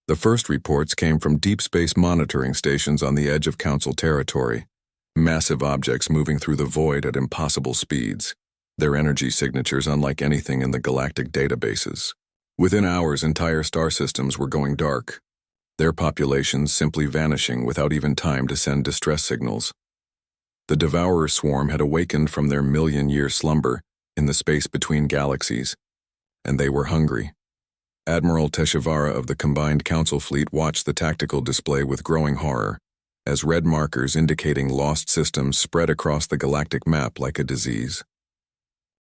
The first reports came from deep space monitoring stations on the edge of Council territory, massive objects moving through the void at impossible speeds, their energy signatures unlike anything in the galactic databases. Within hours, entire star systems were going dark, their populations simply vanishing without even time to send distress signals. The Devourer swarm had awakened from their million-year slumber in the space between galaxies, and they were hungry. Admiral Teshivara of the combined Council fleet watched the tactical display with growing horror, as red markers indicating lost systems spread across the galactic map like a disease.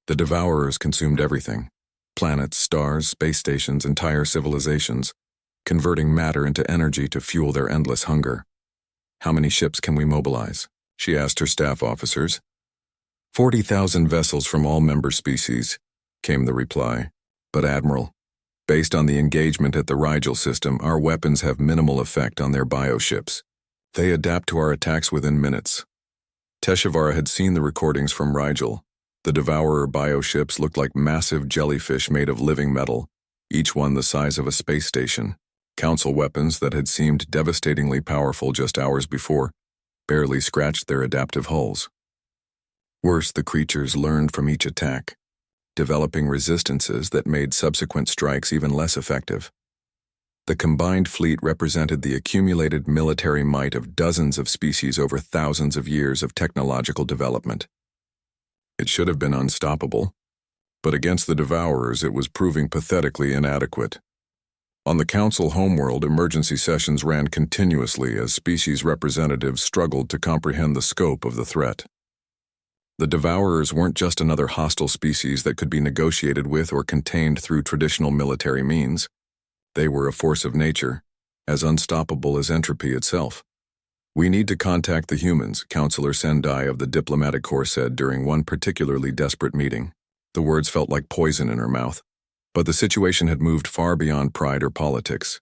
The Devourers consumed everything: planets, stars, space stations, entire civilizations, converting matter into energy to fuel their endless hunger. "How many ships can we mobilize?" she asked her staff officers. 40,000 vessels from all member species, came the reply. "But Admiral, based on the engagement at the Rigel system, our weapons have minimal effect on their bioships. They adapt to our attacks within minutes." Teshivara had seen the recordings from Rigel. The Devourer bioships looked like massive jellyfish made of living metal, each one the size of a space station. Council weapons that had seemed devastatingly powerful just hours before barely scratched their adaptive hulls. Worse, the creatures learned from each attack, developing resistances that made subsequent strikes even less effective. The combined fleet represented the accumulated military might of dozens of species over thousands of years of technological development. It should have been unstoppable, but against the Devourers it was proving pathetically inadequate. On the Council homeworld, emergency sessions ran continuously as species representatives struggled to comprehend the scope of the threat. The Devourers weren't just another hostile species that could be negotiated with or contained through traditional military means. They were a force of nature, as unstoppable as entropy itself. "We need to contact the humans," Councillor Sendai of the Diplomatic Corps said during one particularly desperate meeting. The words felt like poison in her mouth, but the situation had moved far beyond pride or politics.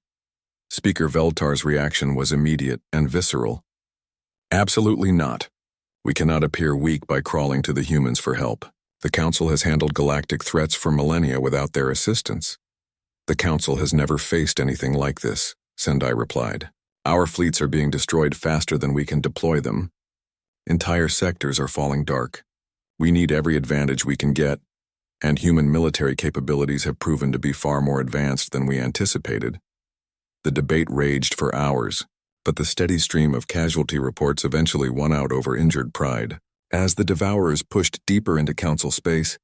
Speaker Veltar's reaction was immediate and visceral. "Absolutely not. We cannot appear weak by crawling to the humans for help. The Council has handled galactic threats for millennia without their assistance." "The Council has never faced anything like this," Sendai replied. "Our fleets are being destroyed faster than we can deploy them. Entire sectors are falling dark. We need every advantage we can get, and human military capabilities have proven to be far more advanced than we anticipated." The debate raged for hours, but the steady stream of casualty reports eventually won out over injured pride. As the Devourers pushed deeper into Council space,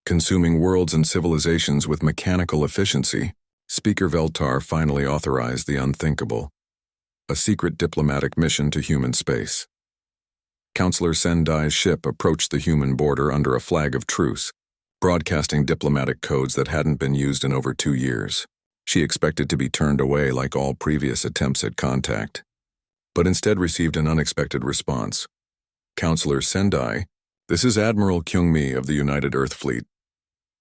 consuming worlds and civilizations with mechanical efficiency, Speaker Veltar finally authorized the unthinkable: a secret diplomatic mission to human space. Councillor Sendai's ship approached the human border under a flag of truce, broadcasting diplomatic codes that hadn't been used in over 2 years. She expected to be turned away like all previous attempts at contact, but instead received an unexpected response. "Councillor Sendai, this is Admiral Kyungmi of the United Earth Fleet.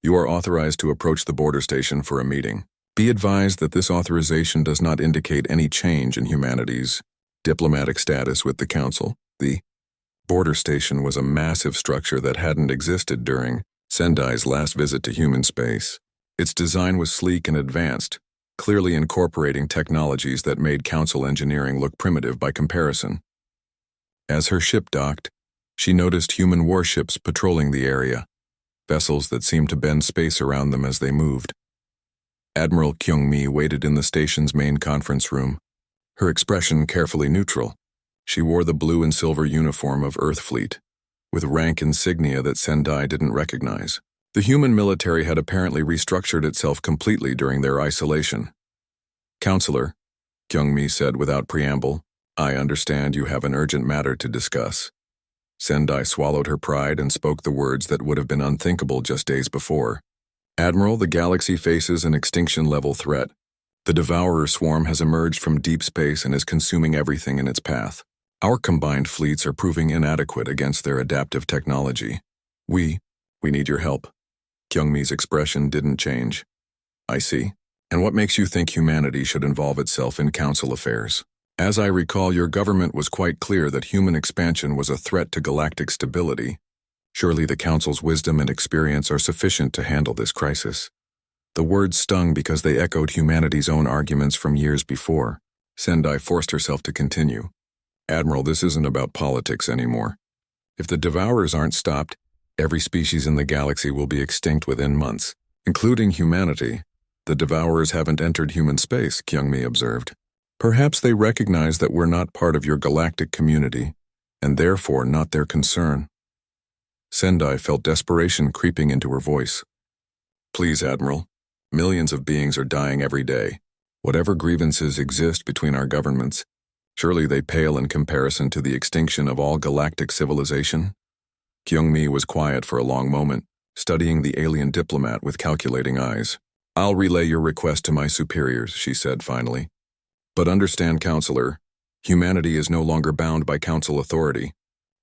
You are authorized to approach the border station for a meeting. Be advised that this authorization does not indicate any change in humanity's diplomatic status with the Council." The border station was a massive structure that hadn't existed during Sendai's last visit to human space. Its design was sleek and advanced, clearly incorporating technologies that made Council engineering look primitive by comparison. As her ship docked, she noticed human warships patrolling the area, vessels that seemed to bend space around them as they moved. Admiral Kyungmi waited in the station's main conference room, her expression carefully neutral. She wore the blue and silver uniform of Earth Fleet, with rank insignia that Sendai didn't recognize. The human military had apparently restructured itself completely during their isolation. "Counselor," Kyungmi said without preamble, "I understand you have an urgent matter to discuss." Sendai swallowed her pride and spoke the words that would have been unthinkable just days before. "Admiral, the galaxy faces an extinction-level threat. The Devourer swarm has emerged from deep space and is consuming everything in its path. Our combined fleets are proving inadequate against their adaptive technology. We need your help." Kyungmi's expression didn't change. "I see. And what makes you think humanity should involve itself in Council affairs? As I recall, your government was quite clear that human expansion was a threat to galactic stability. Surely the Council's wisdom and experience are sufficient to handle this crisis." The words stung because they echoed humanity's own arguments from years before. Sendai forced herself to continue. Admiral, this isn't about politics anymore. If the Devourers aren't stopped, every species in the galaxy will be extinct within months, including humanity. The Devourers haven't entered human space, Kyungmi observed. Perhaps they recognize that we're not part of your galactic community, and therefore not their concern. Sendai felt desperation creeping into her voice. Please, Admiral. Millions of beings are dying every day. Whatever grievances exist between our governments, surely they pale in comparison to the extinction of all galactic civilization? Kyungmi was quiet for a long moment, studying the alien diplomat with calculating eyes. I'll relay your request to my superiors, she said finally. But understand, Counselor, humanity is no longer bound by Council authority.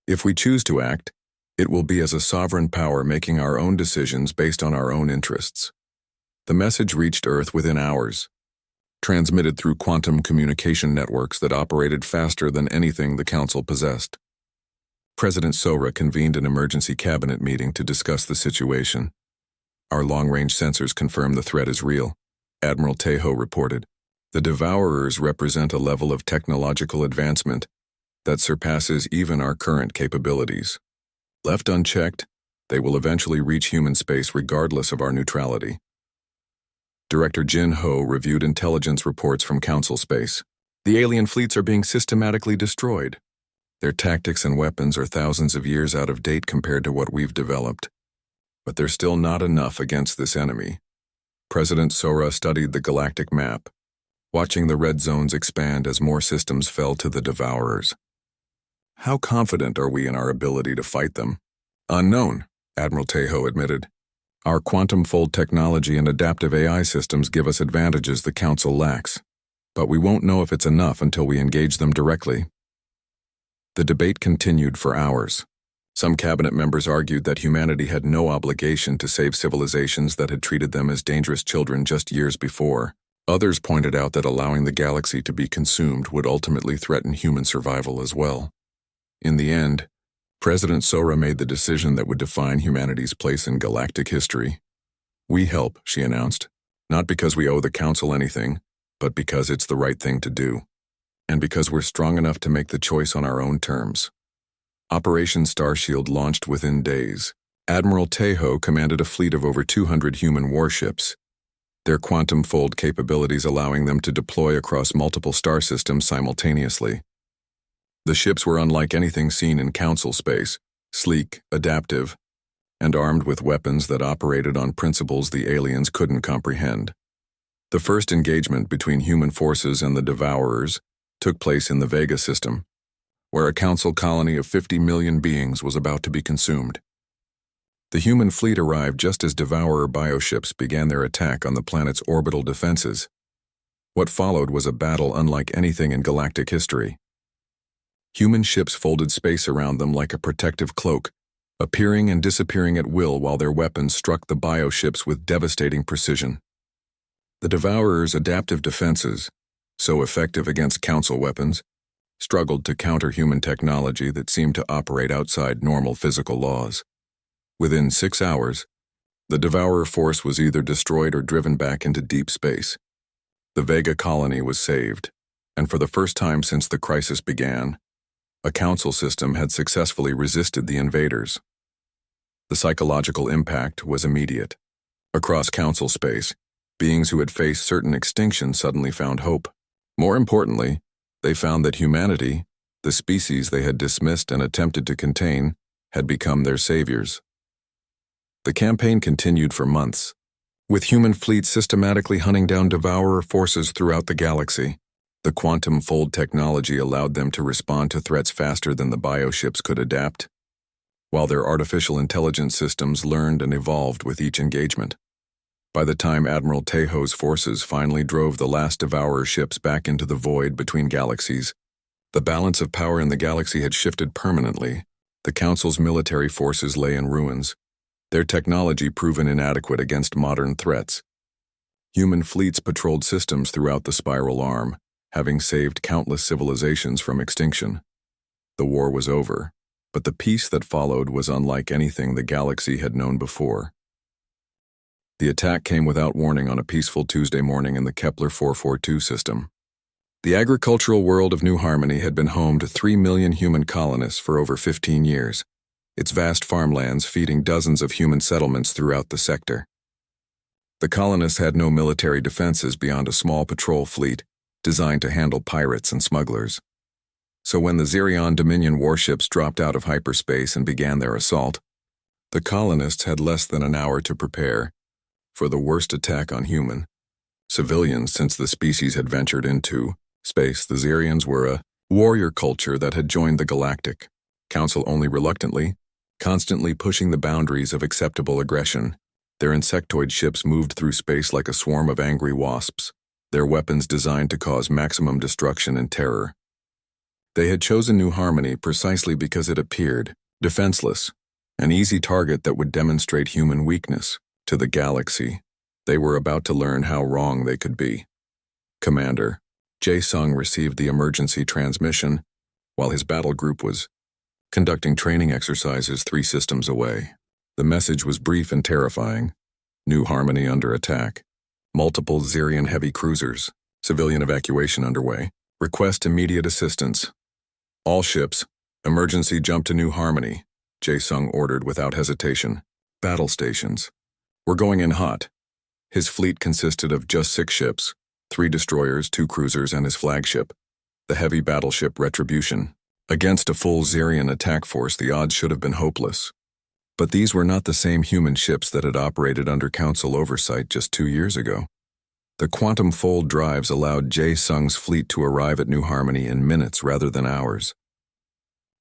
If we choose to act, it will be as a sovereign power making our own decisions based on our own interests. The message reached Earth within hours, transmitted through quantum communication networks that operated faster than anything the Council possessed. President Sora convened an emergency cabinet meeting to discuss the situation. Our long-range sensors confirm the threat is real, Admiral Tejo reported. The Devourers represent a level of technological advancement that surpasses even our current capabilities. Left unchecked, they will eventually reach human space regardless of our neutrality. Director Jin Ho reviewed intelligence reports from Council space. The alien fleets are being systematically destroyed. Their tactics and weapons are thousands of years out of date compared to what we've developed. But they're still not enough against this enemy. President Sora studied the galactic map, watching the red zones expand as more systems fell to the Devourers. How confident are we in our ability to fight them? Unknown, Admiral Tejo admitted. Our quantum fold technology and adaptive AI systems give us advantages the Council lacks, but we won't know if it's enough until we engage them directly. The debate continued for hours. Some cabinet members argued that humanity had no obligation to save civilizations that had treated them as dangerous children just years before. Others pointed out that allowing the galaxy to be consumed would ultimately threaten human survival as well. In the end, President Sora made the decision that would define humanity's place in galactic history. We help, she announced, not because we owe the Council anything, but because it's the right thing to do, and because we're strong enough to make the choice on our own terms. Operation Starshield launched within days. Admiral Tejo commanded a fleet of over 200 human warships, their quantum fold capabilities allowing them to deploy across multiple star systems simultaneously. The ships were unlike anything seen in Council space, sleek, adaptive, and armed with weapons that operated on principles the aliens couldn't comprehend. The first engagement between human forces and the Devourers took place in the Vega system, where a Council colony of 50 million beings was about to be consumed. The human fleet arrived just as Devourer bioships began their attack on the planet's orbital defenses. What followed was a battle unlike anything in galactic history. Human ships folded space around them like a protective cloak, appearing and disappearing at will while their weapons struck the bioships with devastating precision. The Devourers' adaptive defenses, so effective against Council weapons, struggled to counter human technology that seemed to operate outside normal physical laws. Within 6 hours, the Devourer force was either destroyed or driven back into deep space. The Vega colony was saved, and for the first time since the crisis began, a Council system had successfully resisted the invaders. The psychological impact was immediate. Across Council space, beings who had faced certain extinction suddenly found hope. More importantly, they found that humanity, the species they had dismissed and attempted to contain, had become their saviors. The campaign continued for months, with human fleets systematically hunting down Devourer forces throughout the galaxy. The quantum fold technology allowed them to respond to threats faster than the bioships could adapt, while their artificial intelligence systems learned and evolved with each engagement. By the time Admiral Tejo's forces finally drove the last Devourer ships back into the void between galaxies, the balance of power in the galaxy had shifted permanently. The Council's military forces lay in ruins, their technology proven inadequate against modern threats. Human fleets patrolled systems throughout the spiral arm, having saved countless civilizations from extinction. The war was over, but the peace that followed was unlike anything the galaxy had known before. The attack came without warning on a peaceful Tuesday morning in the Kepler 442 system. The agricultural world of New Harmony had been home to 3 million human colonists for over 15 years, its vast farmlands feeding dozens of human settlements throughout the sector. The colonists had no military defenses beyond a small patrol fleet designed to handle pirates and smugglers. So when the Xerion Dominion warships dropped out of hyperspace and began their assault, the colonists had less than an hour to prepare for the worst attack on human civilians since the species had ventured into space. The Xerions were a warrior culture that had joined the Galactic Council only reluctantly, constantly pushing the boundaries of acceptable aggression. Their insectoid ships moved through space like a swarm of angry wasps, their weapons designed to cause maximum destruction and terror. They had chosen New Harmony precisely because it appeared defenseless, an easy target that would demonstrate human weakness to the galaxy. They were about to learn how wrong they could be. Commander Jae-sung received the emergency transmission while his battle group was conducting training exercises 3 systems away. The message was brief and terrifying. New Harmony under attack. Multiple Xerion heavy cruisers. Civilian evacuation underway. Request immediate assistance. All ships, emergency jump to New Harmony, Jae-sung ordered without hesitation. Battle stations. We're going in hot. His fleet consisted of just 6 ships, 3 destroyers, 2 cruisers, and his flagship, the heavy battleship Retribution. Against a full Xerion attack force, the odds should have been hopeless. But these were not the same human ships that had operated under Council oversight just 2 years ago. The quantum fold drives allowed Jae-sung's fleet to arrive at New Harmony in minutes rather than hours.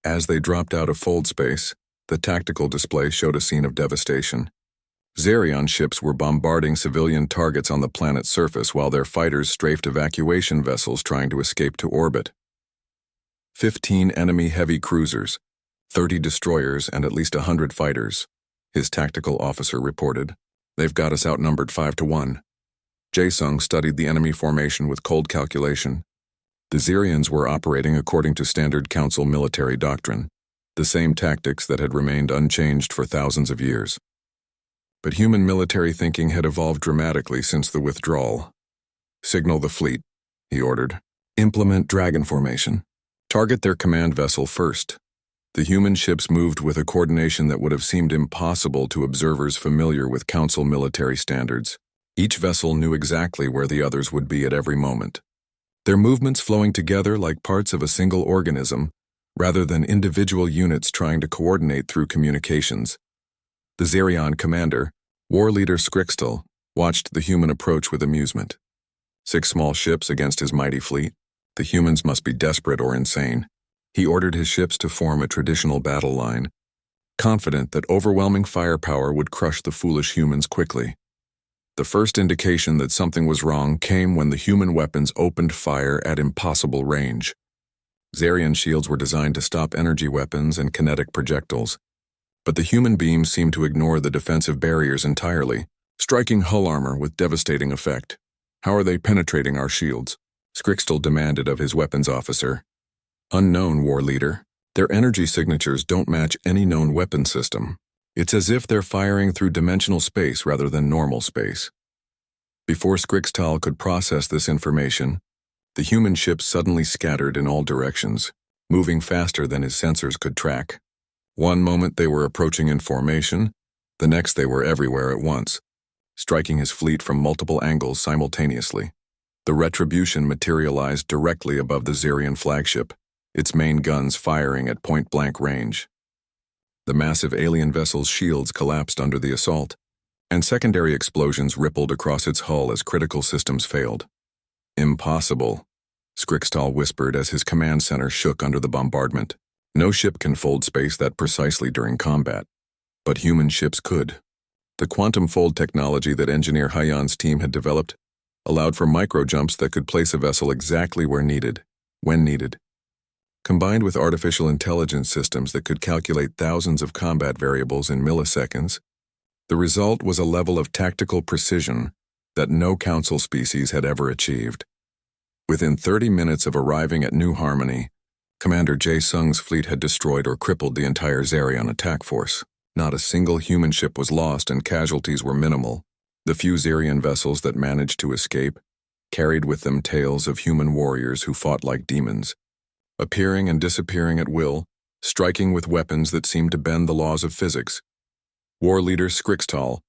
As they dropped out of fold space, the tactical display showed a scene of devastation. Xerion ships were bombarding civilian targets on the planet's surface while their fighters strafed evacuation vessels trying to escape to orbit. 15 enemy heavy cruisers, 30 destroyers, and at least 100 fighters, his tactical officer reported. They've got us outnumbered 5-1. Jae-sung studied the enemy formation with cold calculation. The Xerions were operating according to standard Council military doctrine, the same tactics that had remained unchanged for thousands of years. But human military thinking had evolved dramatically since the withdrawal. Signal the fleet, he ordered. Implement dragon formation. Target their command vessel first. The human ships moved with a coordination that would have seemed impossible to observers familiar with Council military standards. Each vessel knew exactly where the others would be at every moment, their movements flowing together like parts of a single organism, rather than individual units trying to coordinate through communications. The Xerion commander, war leader Scrixtal, watched the human approach with amusement. 6 small ships against his mighty fleet. The humans must be desperate or insane. He ordered his ships to form a traditional battle line, confident that overwhelming firepower would crush the foolish humans quickly. The first indication that something was wrong came when the human weapons opened fire at impossible range. Xerion shields were designed to stop energy weapons and kinetic projectiles, but the human beams seemed to ignore the defensive barriers entirely, striking hull armor with devastating effect. How are they penetrating our shields? Scrixtal demanded of his weapons officer. Unknown, war leader. Their energy signatures don't match any known weapon system. It's as if they're firing through dimensional space rather than normal space. Before Scrixtal could process this information, the human ships suddenly scattered in all directions, moving faster than his sensors could track. One moment they were approaching in formation, the next they were everywhere at once, striking his fleet from multiple angles simultaneously. The Retribution materialized directly above the Xerion flagship, its main guns firing at point-blank range. The massive alien vessel's shields collapsed under the assault, and secondary explosions rippled across its hull as critical systems failed. Impossible, Scrixtal whispered as his command center shook under the bombardment. No ship can fold space that precisely during combat, but human ships could. The quantum fold technology that engineer Hyan's team had developed allowed for micro-jumps that could place a vessel exactly where needed, when needed. Combined with artificial intelligence systems that could calculate thousands of combat variables in milliseconds, the result was a level of tactical precision that no Council species had ever achieved. Within 30 minutes of arriving at New Harmony, Commander Jae-sung's fleet had destroyed or crippled the entire Xerion attack force. Not a single human ship was lost and casualties were minimal. The few Xerian vessels that managed to escape carried with them tales of human warriors who fought like demons, appearing and disappearing at will, striking with weapons that seemed to bend the laws of physics. War leader Skrixtal,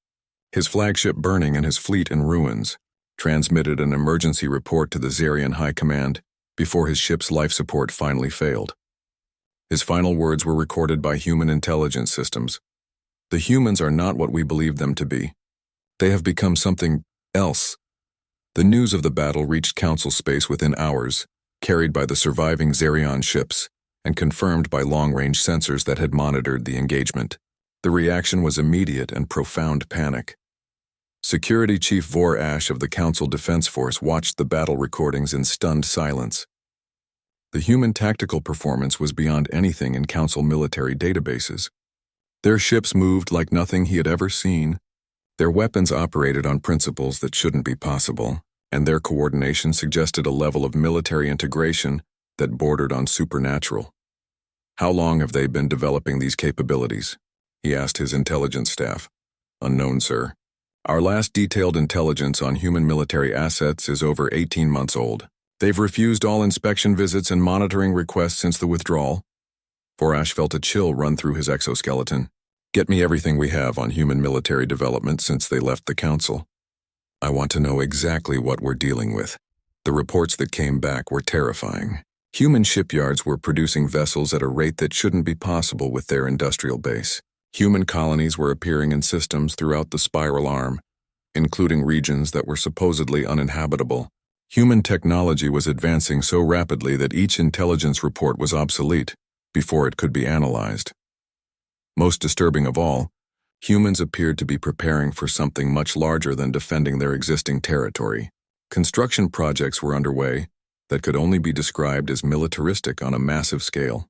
his flagship burning and his fleet in ruins, transmitted an emergency report to the Xerian High Command before his ship's life support finally failed. His final words were recorded by human intelligence systems. The humans are not what we believed them to be. They have become something else. The news of the battle reached Council space within hours, carried by the surviving Xerion ships, and confirmed by long-range sensors that had monitored the engagement. The reaction was immediate and profound panic. Security Chief Vor Ash of the Council Defense Force watched the battle recordings in stunned silence. The human tactical performance was beyond anything in Council military databases. Their ships moved like nothing he had ever seen. Their weapons operated on principles that shouldn't be possible, and their coordination suggested a level of military integration that bordered on supernatural. How long have they been developing these capabilities? He asked his intelligence staff. Unknown, sir. Our last detailed intelligence on human military assets is over 18 months old. They've refused all inspection visits and monitoring requests since the withdrawal. Vorash felt a chill run through his exoskeleton. Get me everything we have on human military development since they left the Council. I want to know exactly what we're dealing with. The reports that came back were terrifying. Human shipyards were producing vessels at a rate that shouldn't be possible with their industrial base. Human colonies were appearing in systems throughout the spiral arm, including regions that were supposedly uninhabitable. Human technology was advancing so rapidly that each intelligence report was obsolete before it could be analyzed. Most disturbing of all, humans appeared to be preparing for something much larger than defending their existing territory. Construction projects were underway that could only be described as militaristic on a massive scale.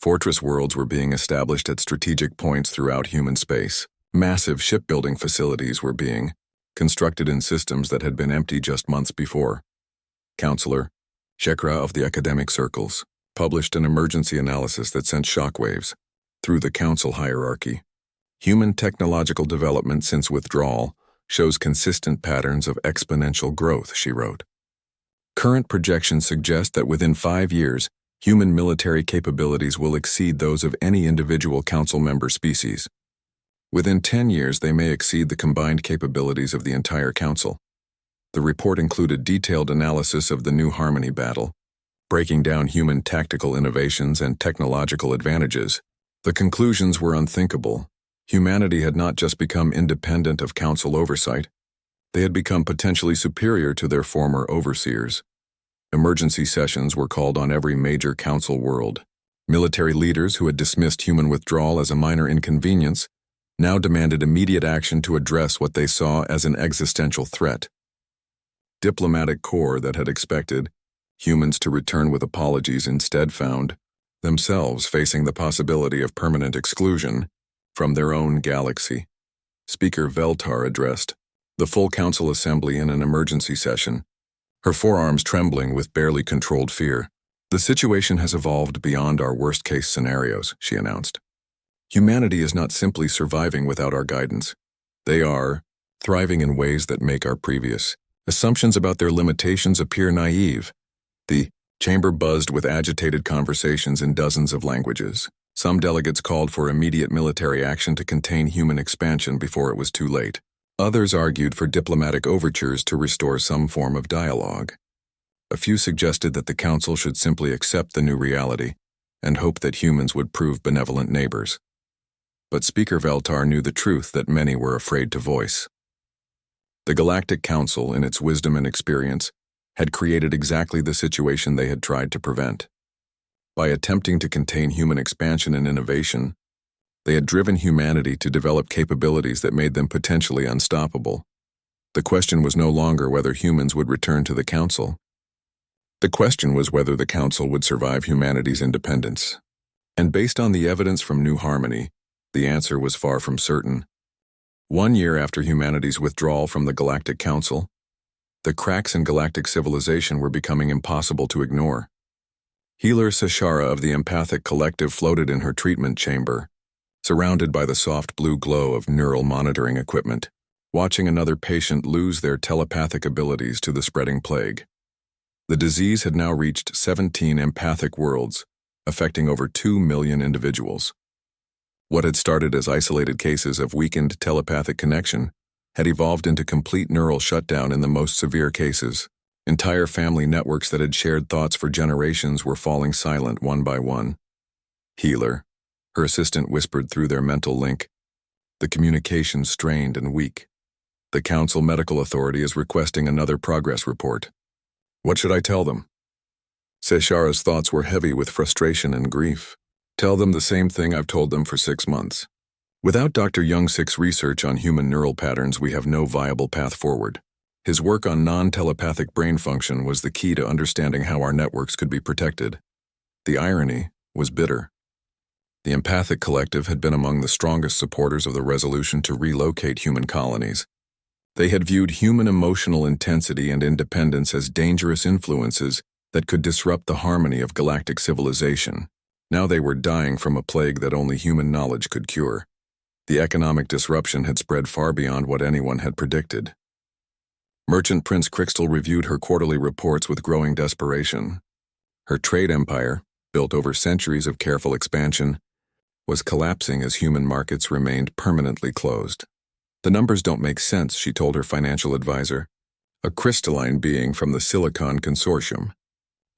Fortress worlds were being established at strategic points throughout human space. Massive shipbuilding facilities were being constructed in systems that had been empty just months before. Counselor Shekra of the academic circles published an emergency analysis that sent shockwaves through the Council hierarchy. Human technological development since withdrawal shows consistent patterns of exponential growth, she wrote. Current projections suggest that within 5 years, human military capabilities will exceed those of any individual Council member species. Within 10 years, they may exceed the combined capabilities of the entire Council. The report included detailed analysis of the New Harmony battle, breaking down human tactical innovations and technological advantages. The conclusions were unthinkable. Humanity had not just become independent of Council oversight, they had become potentially superior to their former overseers. Emergency sessions were called on every major Council world. Military leaders who had dismissed human withdrawal as a minor inconvenience now demanded immediate action to address what they saw as an existential threat. Diplomatic corps that had expected humans to return with apologies instead found themselves facing the possibility of permanent exclusion from their own galaxy. Speaker Veltar addressed the full Council assembly in an emergency session, her forearms trembling with barely controlled fear. The situation has evolved beyond our worst-case scenarios, she announced. Humanity is not simply surviving without our guidance. They are thriving in ways that make our previous assumptions about their limitations appear naive. The chamber buzzed with agitated conversations in dozens of languages. Some delegates called for immediate military action to contain human expansion before it was too late. Others argued for diplomatic overtures to restore some form of dialogue. A few suggested that the Council should simply accept the new reality and hope that humans would prove benevolent neighbors. But Speaker Veltar knew the truth that many were afraid to voice. The Galactic Council, in its wisdom and experience, had created exactly the situation they had tried to prevent. By attempting to contain human expansion and innovation, they had driven humanity to develop capabilities that made them potentially unstoppable. The question was no longer whether humans would return to the Council. The question was whether the Council would survive humanity's independence. And based on the evidence from New Harmony, the answer was far from certain. 1 year after humanity's withdrawal from the Galactic Council, the cracks in galactic civilization were becoming impossible to ignore. Healer Sashara of the Empathic Collective floated in her treatment chamber, surrounded by the soft blue glow of neural monitoring equipment. watching another patient lose their telepathic abilities to the spreading plague. The disease had now reached 17 empathic worlds, affecting over 2 million individuals. What had started as isolated cases of weakened telepathic connection had evolved into complete neural shutdown in the most severe cases. Entire family networks that had shared thoughts for generations were falling silent one by one. "Healer," her assistant whispered through their mental link. "The communication strained and weak. The Council Medical Authority is requesting another progress report." "What should I tell them?" Seshara's thoughts were heavy with frustration and grief. "Tell them the same thing I've told them for 6 months. Without Dr. Youngsik's research on human neural patterns, we have no viable path forward. His work on non-telepathic brain function was the key to understanding how our networks could be protected." The irony was bitter. The Empathic Collective had been among the strongest supporters of the resolution to relocate human colonies. They had viewed human emotional intensity and independence as dangerous influences that could disrupt the harmony of galactic civilization. Now they were dying from a plague that only human knowledge could cure. The economic disruption had spread far beyond what anyone had predicted. Merchant Prince Crystal reviewed her quarterly reports with growing desperation. Her trade empire, built over centuries of careful expansion, was collapsing as human markets remained permanently closed. "The numbers don't make sense," she told her financial advisor, a crystalline being from the Silicon Consortium.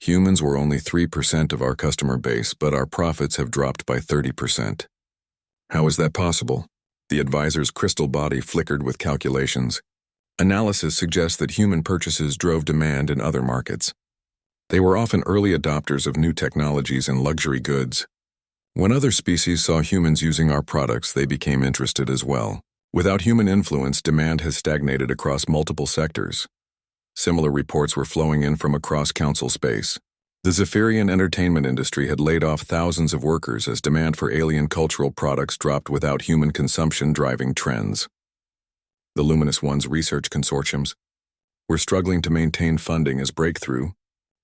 "Humans were only 3% of our customer base, but our profits have dropped by 30%. "How is that possible?" The advisor's crystal body flickered with calculations. "Analysis suggests that human purchases drove demand in other markets. They were often early adopters of new technologies and luxury goods. When other species saw humans using our products, they became interested as well. Without human influence, demand has stagnated across multiple sectors." Similar reports were flowing in from across Council space. The Zephyrian entertainment industry had laid off thousands of workers as demand for alien cultural products dropped without human consumption driving trends. The Luminous One's research consortiums were struggling to maintain funding as breakthrough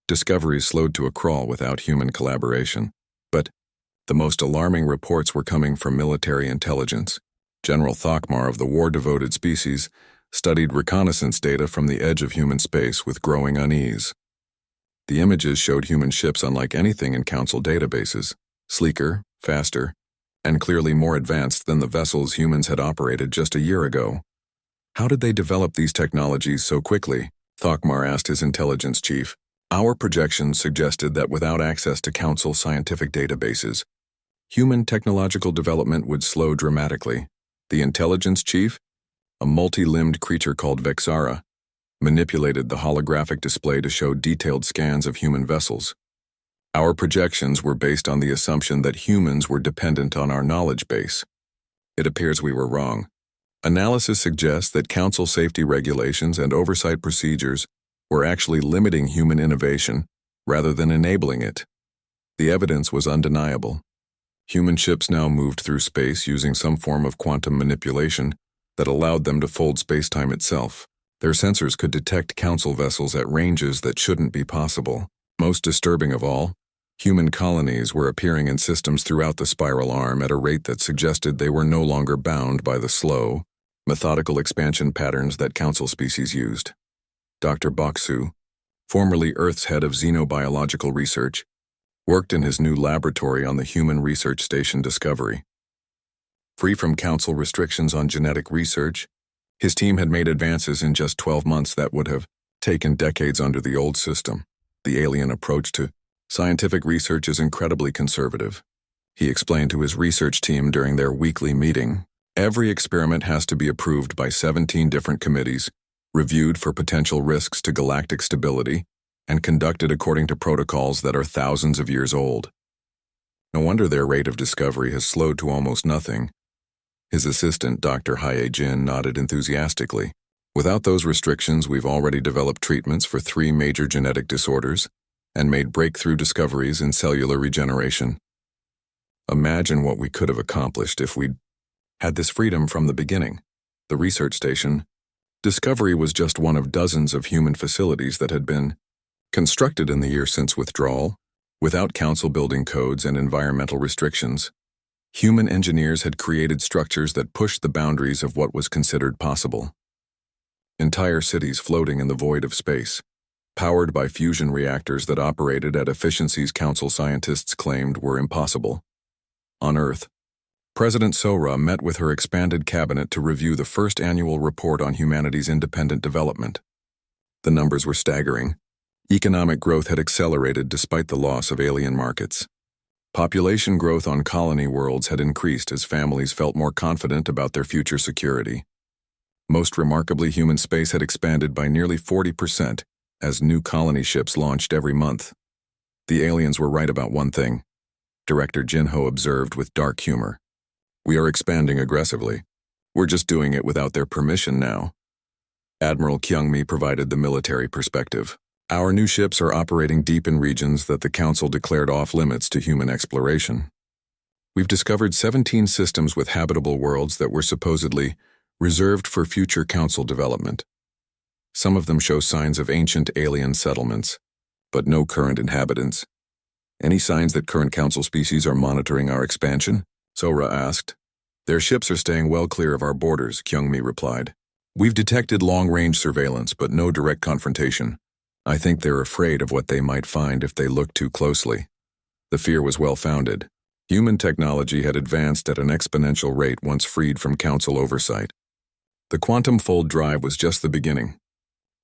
discoveries slowed to a crawl without human collaboration. But the most alarming reports were coming from military intelligence. General Thokmar of the war-devoted species studied reconnaissance data from the edge of human space with growing unease. The images showed human ships unlike anything in Council databases, sleeker, faster, and clearly more advanced than the vessels humans had operated just a year ago. "How did they develop these technologies so quickly?" Thokmar asked his intelligence chief. "Our projections suggested that without access to Council scientific databases, human technological development would slow dramatically." The intelligence chief, a multi-limbed creature called Vexara, manipulated the holographic display to show detailed scans of human vessels. "Our projections were based on the assumption that humans were dependent on our knowledge base. It appears we were wrong. Analysis suggests that Council safety regulations and oversight procedures were actually limiting human innovation rather than enabling it. The evidence was undeniable. Human ships now moved through space using some form of quantum manipulation that allowed them to fold spacetime itself. Their sensors could detect Council vessels at ranges that shouldn't be possible. Most disturbing of all, human colonies were appearing in systems throughout the spiral arm at a rate that suggested they were no longer bound by the slow, methodical expansion patterns that Council species used." Dr. Baksu, formerly Earth's head of xenobiological research, worked in his new laboratory on the Human Research Station Discovery. Free from Council restrictions on genetic research, his team had made advances in just 12 months that would have taken decades under the old system. "The alien approach to scientific research is incredibly conservative," he explained to his research team during their weekly meeting. "Every experiment has to be approved by 17 different committees, reviewed for potential risks to galactic stability, and conducted according to protocols that are thousands of years old. No wonder their rate of discovery has slowed to almost nothing." His assistant, Dr. Haye Jin, nodded enthusiastically. "Without those restrictions, we've already developed treatments for 3 major genetic disorders and made breakthrough discoveries in cellular regeneration. Imagine what we could have accomplished if we'd had this freedom from the beginning." The research station Discovery was just one of dozens of human facilities that had been constructed in the year since withdrawal, without Council building codes and environmental restrictions. Human engineers had created structures that pushed the boundaries of what was considered possible. entire cities floating in the void of space, powered by fusion reactors that operated at efficiencies Council scientists claimed were impossible. On Earth, President Sora met with her expanded cabinet to review the first annual report on humanity's independent development. The numbers were staggering. Economic growth had accelerated despite the loss of alien markets. Population growth on colony worlds had increased as families felt more confident about their future security. Most remarkably, human space had expanded by nearly 40% as new colony ships launched every month. The aliens were right about one thing, Director Jinho observed with dark humor. We are expanding aggressively. We're just doing it without their permission now. Admiral Kyungmi provided the military perspective. Our new ships are operating deep in regions that the Council declared off-limits to human exploration. We've discovered 17 systems with habitable worlds that were supposedly reserved for future Council development. Some of them show signs of ancient alien settlements, but no current inhabitants. Any signs that current Council species are monitoring our expansion? Sora asked. Their ships are staying well clear of our borders, Kyungmi replied. We've detected long-range surveillance, but no direct confrontation. I think they're afraid of what they might find if they look too closely. The fear was well-founded. Human technology had advanced at an exponential rate once freed from Council oversight. The quantum fold drive was just the beginning.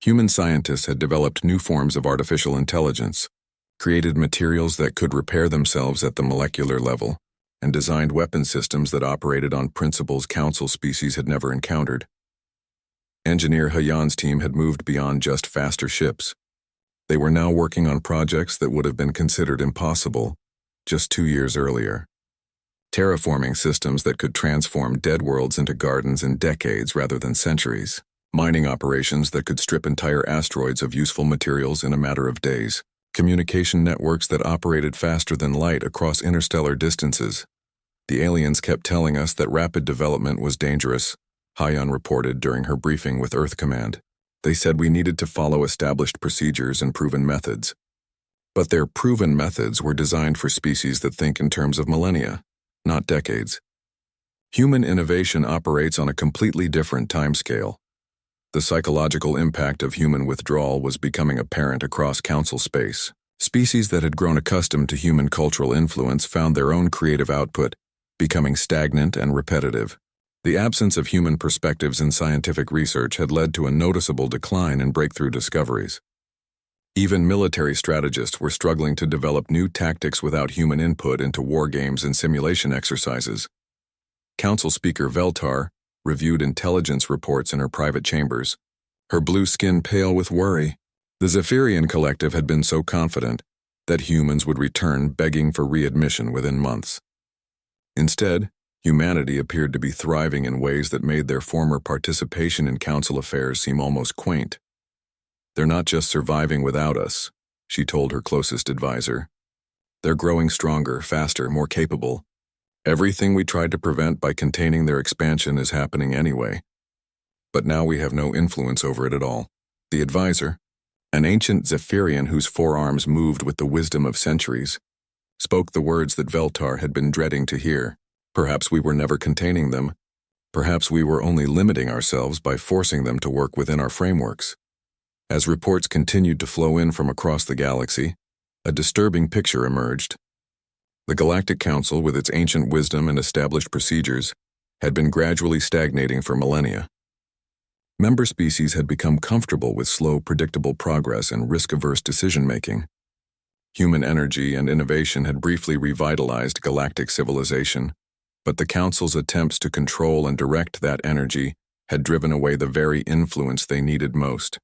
Human scientists had developed new forms of artificial intelligence, created materials that could repair themselves at the molecular level, and designed weapon systems that operated on principles Council species had never encountered. Engineer Hayan's team had moved beyond just faster ships. They were now working on projects that would have been considered impossible just 2 years earlier. Terraforming systems that could transform dead worlds into gardens in decades rather than centuries. Mining operations that could strip entire asteroids of useful materials in a matter of days. Communication networks that operated faster than light across interstellar distances. The aliens kept telling us that rapid development was dangerous, Hayan reported during her briefing with Earth Command. They said we needed to follow established procedures and proven methods. But their proven methods were designed for species that think in terms of millennia, not decades. Human innovation operates on a completely different timescale. The psychological impact of human withdrawal was becoming apparent across Council space. Species that had grown accustomed to human cultural influence found their own creative output becoming stagnant and repetitive. The absence of human perspectives in scientific research had led to a noticeable decline in breakthrough discoveries. Even military strategists were struggling to develop new tactics without human input into war games and simulation exercises. Council Speaker Veltar reviewed intelligence reports in her private chambers, her blue skin pale with worry. The Zephyrian Collective had been so confident that humans would return begging for readmission within months. Instead, humanity appeared to be thriving in ways that made their former participation in Council affairs seem almost quaint. They're not just surviving without us, she told her closest advisor. They're growing stronger, faster, more capable. Everything we tried to prevent by containing their expansion is happening anyway. But now we have no influence over it at all. The advisor, an ancient Zephyrian whose forearms moved with the wisdom of centuries, spoke the words that Veltar had been dreading to hear. Perhaps we were never containing them. Perhaps we were only limiting ourselves by forcing them to work within our frameworks. As reports continued to flow in from across the galaxy, a disturbing picture emerged. The Galactic Council, with its ancient wisdom and established procedures, had been gradually stagnating for millennia. Member species had become comfortable with slow, predictable progress and risk-averse decision-making. Human energy and innovation had briefly revitalized galactic civilization, but the Council's attempts to control and direct that energy had driven away the very influence they needed most.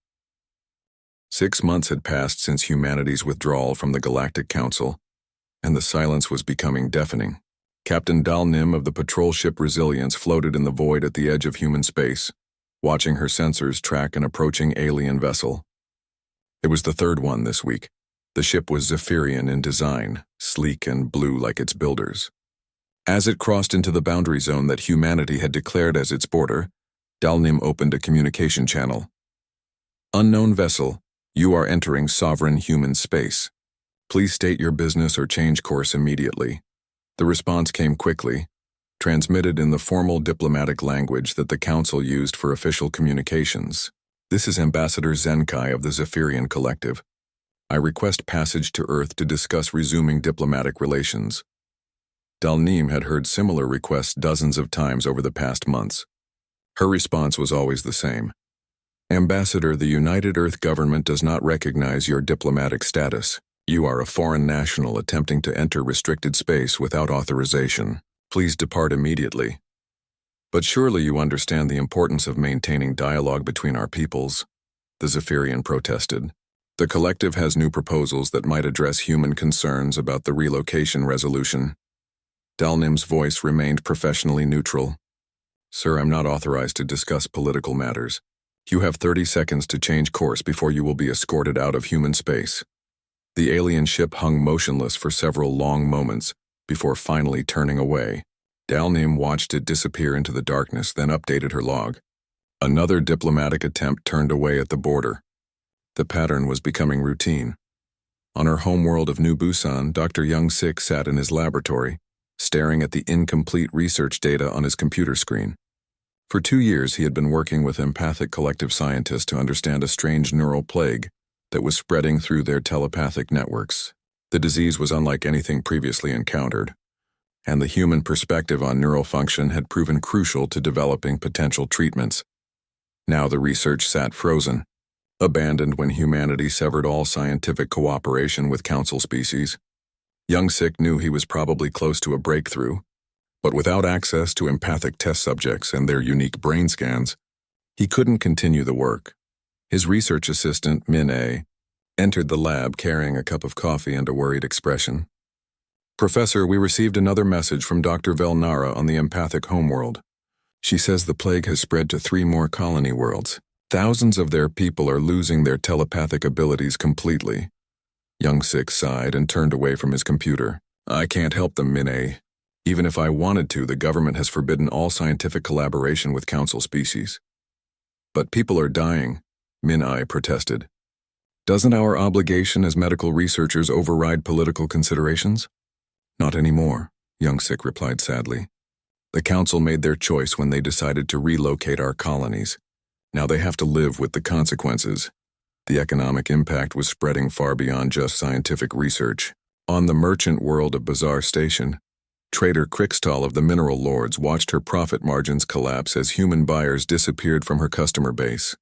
6 months had passed since humanity's withdrawal from the Galactic Council, and the silence was becoming deafening. Captain Dal Nim of the patrol ship Resilience floated in the void at the edge of human space, watching her sensors track an approaching alien vessel. It was the third one this week. The ship was Zephyrian in design, sleek and blue like its builders. As it crossed into the boundary zone that humanity had declared as its border, Dal Nim opened a communication channel. Unknown vessel, you are entering sovereign human space. Please state your business or change course immediately. The response came quickly, transmitted in the formal diplomatic language that the Council used for official communications. This is Ambassador Zenkai of the Zephyrian Collective. I request passage to Earth to discuss resuming diplomatic relations. Dalneem had heard similar requests dozens of times over the past months. Her response was always the same. Ambassador, the United Earth government does not recognize your diplomatic status. You are a foreign national attempting to enter restricted space without authorization. Please depart immediately. But surely you understand the importance of maintaining dialogue between our peoples, the Zephyrian protested. The collective has new proposals that might address human concerns about the relocation resolution. Dalneem's voice remained professionally neutral. Sir, I'm not authorized to discuss political matters. You have 30 seconds to change course before you will be escorted out of human space. The alien ship hung motionless for several long moments before finally turning away. Dalneem watched it disappear into the darkness, then updated her log. Another diplomatic attempt turned away at the border. The pattern was becoming routine. On her homeworld of New Busan, Dr. Young-sik sat in his laboratory, staring at the incomplete research data on his computer screen. For 2 years, he had been working with empathic collective scientists to understand a strange neural plague that was spreading through their telepathic networks. The disease was unlike anything previously encountered, and the human perspective on neural function had proven crucial to developing potential treatments. Now the research sat frozen, abandoned when humanity severed all scientific cooperation with council species. Young-sik knew he was probably close to a breakthrough, but without access to empathic test subjects and their unique brain scans, he couldn't continue the work. His research assistant, Min-A, entered the lab carrying a cup of coffee and a worried expression. Professor, we received another message from Dr. Velnara on the empathic homeworld. She says the plague has spread to 3 more colony worlds. Thousands of their people are losing their telepathic abilities completely. Young-sik sighed and turned away from his computer. I can't help them, Min-A. Even if I wanted to, the government has forbidden all scientific collaboration with council species. But people are dying, Min-A protested. Doesn't our obligation as medical researchers override political considerations? Not anymore, Young-sik replied sadly. The council made their choice when they decided to relocate our colonies. Now they have to live with the consequences. The economic impact was spreading far beyond just scientific research. On the merchant world of Bazaar Station, Trader Krixtal of the Mineral Lords watched her profit margins collapse as human buyers disappeared from her customer base.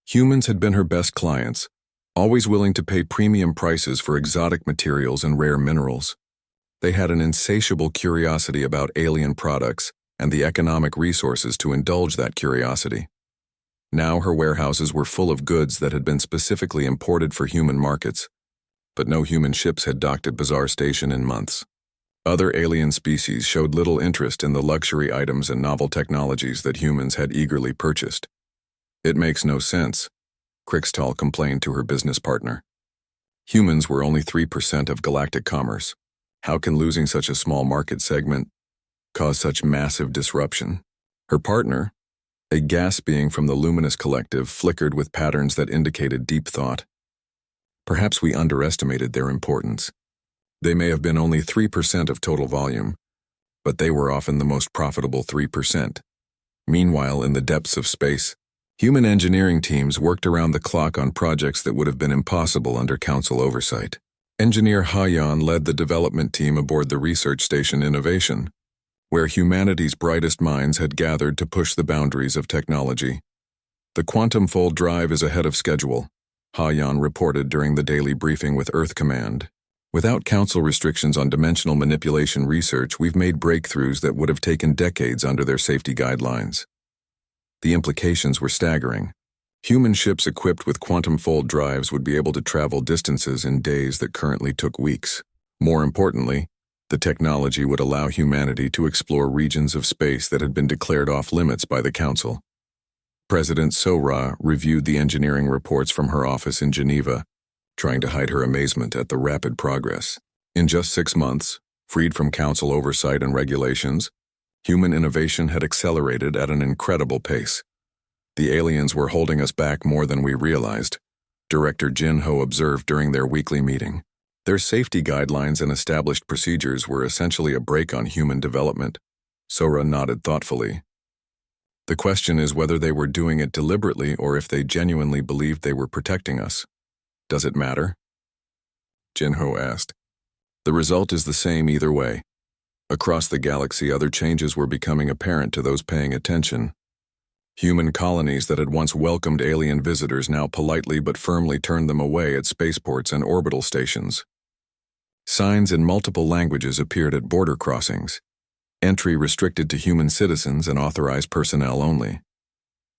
Humans had been her best clients, always willing to pay premium prices for exotic materials and rare minerals. They had an insatiable curiosity about alien products and the economic resources to indulge that curiosity. Now her warehouses were full of goods that had been specifically imported for human markets, but no human ships had docked at Bazaar Station in months. Other alien species showed little interest in the luxury items and novel technologies that humans had eagerly purchased. It makes no sense, Krixtal complained to her business partner. Humans were only 3% of galactic commerce. How can losing such a small market segment cause such massive disruption? Her partner, a gas being from the Luminous Collective, flickered with patterns that indicated deep thought. Perhaps we underestimated their importance. They may have been only 3% of total volume, but they were often the most profitable 3%. Meanwhile, in the depths of space, human engineering teams worked around the clock on projects that would have been impossible under council oversight. Engineer Ha-Yan led the development team aboard the research station Innovation, where humanity's brightest minds had gathered to push the boundaries of technology. The quantum fold drive is ahead of schedule, Ha-Yan reported during the daily briefing with Earth Command. Without council restrictions on dimensional manipulation research, we've made breakthroughs that would have taken decades under their safety guidelines. The implications were staggering. Human ships equipped with quantum fold drives would be able to travel distances in days that currently took weeks. More importantly, the technology would allow humanity to explore regions of space that had been declared off-limits by the Council. President Sora reviewed the engineering reports from her office in Geneva, trying to hide her amazement at the rapid progress. In just 6 months, freed from Council oversight and regulations, human innovation had accelerated at an incredible pace. The aliens were holding us back more than we realized, Director Jin Ho observed during their weekly meeting. Their safety guidelines and established procedures were essentially a brake on human development. Sora nodded thoughtfully. The question is whether they were doing it deliberately or if they genuinely believed they were protecting us. Does it matter? Jinho asked. The result is the same either way. Across the galaxy, other changes were becoming apparent to those paying attention. Human colonies that had once welcomed alien visitors now politely but firmly turned them away at spaceports and orbital stations. Signs in multiple languages appeared at border crossings. Entry restricted to human citizens and authorized personnel only.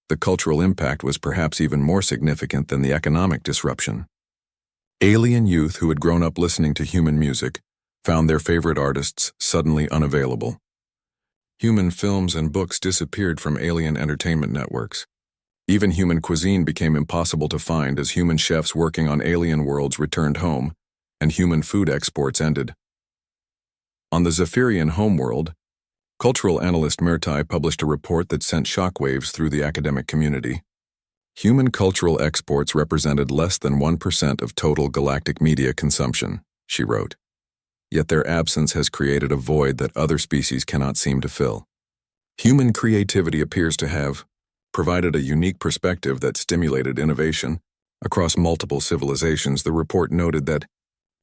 The cultural impact was perhaps even more significant than the economic disruption. Alien youth who had grown up listening to human music found their favorite artists suddenly unavailable. Human films and books disappeared from alien entertainment networks. Even human cuisine became impossible to find as human chefs working on alien worlds returned home, and human food exports ended. On the Zephyrian homeworld, cultural analyst Myrtai published a report that sent shockwaves through the academic community. Human cultural exports represented less than 1% of total galactic media consumption, she wrote. Yet their absence has created a void that other species cannot seem to fill. Human creativity appears to have provided a unique perspective that stimulated innovation. Across multiple civilizations, the report noted that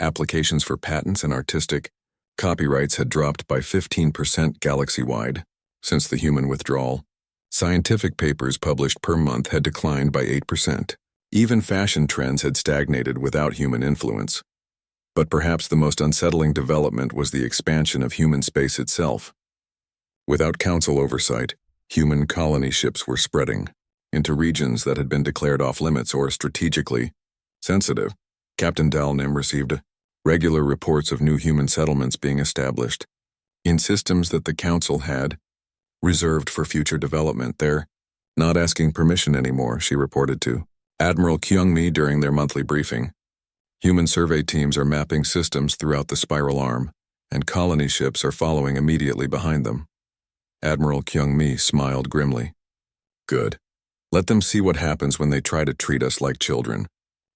applications for patents and artistic copyrights had dropped by 15% galaxy-wide since the human withdrawal. Scientific papers published per month had declined by 8%. Even fashion trends had stagnated without human influence. But perhaps the most unsettling development was the expansion of human space itself. Without council oversight, human colony ships were spreading into regions that had been declared off-limits or strategically sensitive. Captain Dalnim received regular reports of new human settlements being established in systems that the council had reserved for future development. They're not asking permission anymore, she reported to Admiral Kyungmi during their monthly briefing. Human survey teams are mapping systems throughout the spiral arm, and colony ships are following immediately behind them. Admiral Kyungmi smiled grimly. Good. Let them see what happens when they try to treat us like children.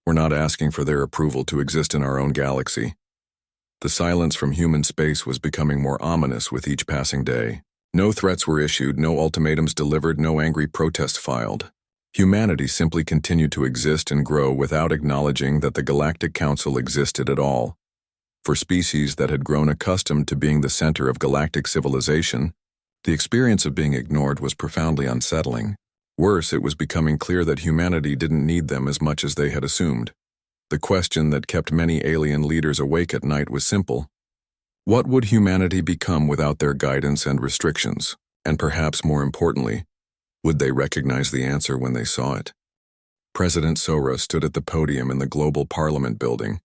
We're not asking for their approval to exist in our own galaxy. The silence from human space was becoming more ominous with each passing day. No threats were issued, no ultimatums delivered, no angry protests filed. Humanity simply continued to exist and grow without acknowledging that the Galactic Council existed at all. For species that had grown accustomed to being the center of galactic civilization, the experience of being ignored was profoundly unsettling. Worse, it was becoming clear that humanity didn't need them as much as they had assumed. The question that kept many alien leaders awake at night was simple. What would humanity become without their guidance and restrictions? And perhaps more importantly, would they recognize the answer when they saw it? President Sora stood at the podium in the Global Parliament building,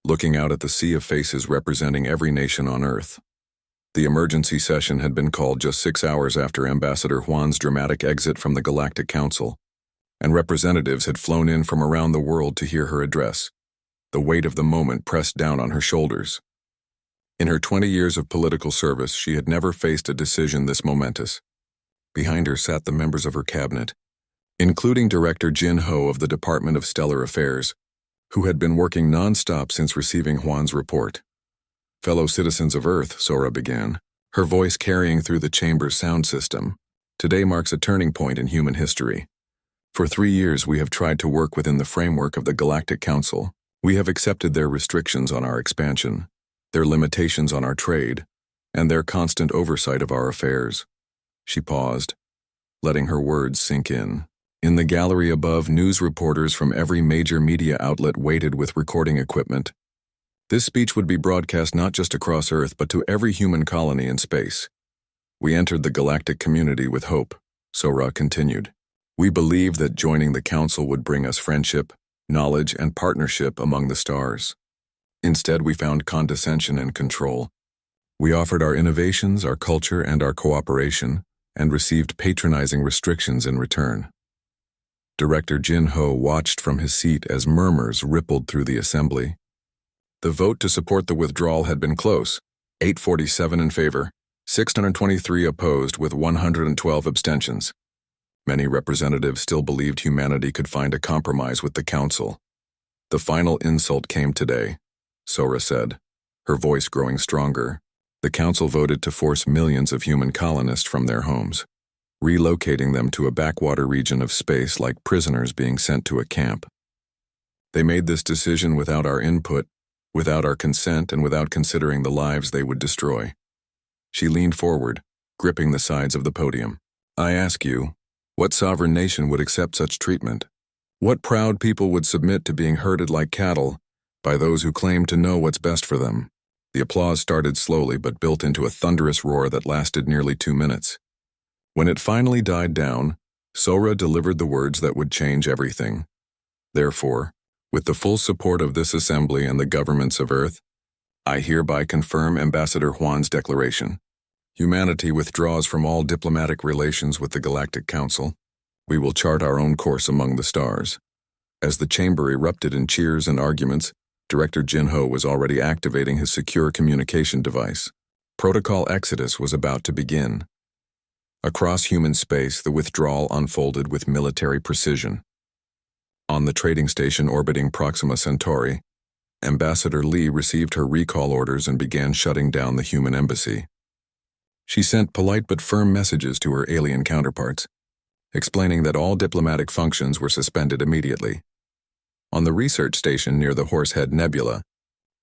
looking out at the sea of faces representing every nation on Earth. The emergency session had been called just 6 hours after Ambassador Juan's dramatic exit from the Galactic Council, and representatives had flown in from around the world to hear her address. The weight of the moment pressed down on her shoulders. In her 20 years of political service, she had never faced a decision this momentous. Behind her sat the members of her cabinet, including Director Jin Ho of the Department of Stellar Affairs, who had been working non-stop since receiving Juan's report. Fellow citizens of Earth, Sora began, her voice carrying through the chamber's sound system. Today marks a turning point in human history. For 3 years we have tried to work within the framework of the Galactic Council. We have accepted their restrictions on our expansion, their limitations on our trade, and their constant oversight of our affairs. She paused, letting her words sink in. In the gallery above, news reporters from every major media outlet waited with recording equipment. This speech would be broadcast not just across Earth but to every human colony in space. We entered the galactic community with hope, Sora continued. We believed that joining the Council would bring us friendship, knowledge, and partnership among the stars. Instead, we found condescension and control. We offered our innovations, our culture, and our cooperation, and received patronizing restrictions in return. Director Jin Ho watched from his seat as murmurs rippled through the assembly. The vote to support the withdrawal had been close, 847 in favor, 623 opposed with 112 abstentions. Many representatives still believed humanity could find a compromise with the Council. The final insult came today, Sora said, her voice growing stronger. The Council voted to force millions of human colonists from their homes. relocating them to a backwater region of space like prisoners being sent to a camp. They made this decision without our input, without our consent, and without considering the lives they would destroy. She leaned forward, gripping the sides of the podium. I ask you, what sovereign nation would accept such treatment? What proud people would submit to being herded like cattle by those who claim to know what's best for them? The applause started slowly but built into a thunderous roar that lasted nearly 2 minutes. When it finally died down, Sora delivered the words that would change everything. Therefore, with the full support of this assembly and the governments of Earth, I hereby confirm Ambassador Juan's declaration. Humanity withdraws from all diplomatic relations with the Galactic Council. We will chart our own course among the stars. As the chamber erupted in cheers and arguments, Director Jinho was already activating his secure communication device. Protocol Exodus was about to begin. Across human space, the withdrawal unfolded with military precision. On the trading station orbiting Proxima Centauri, Ambassador Lee received her recall orders and began shutting down the human embassy. She sent polite but firm messages to her alien counterparts, explaining that all diplomatic functions were suspended immediately. On the research station near the Horsehead Nebula,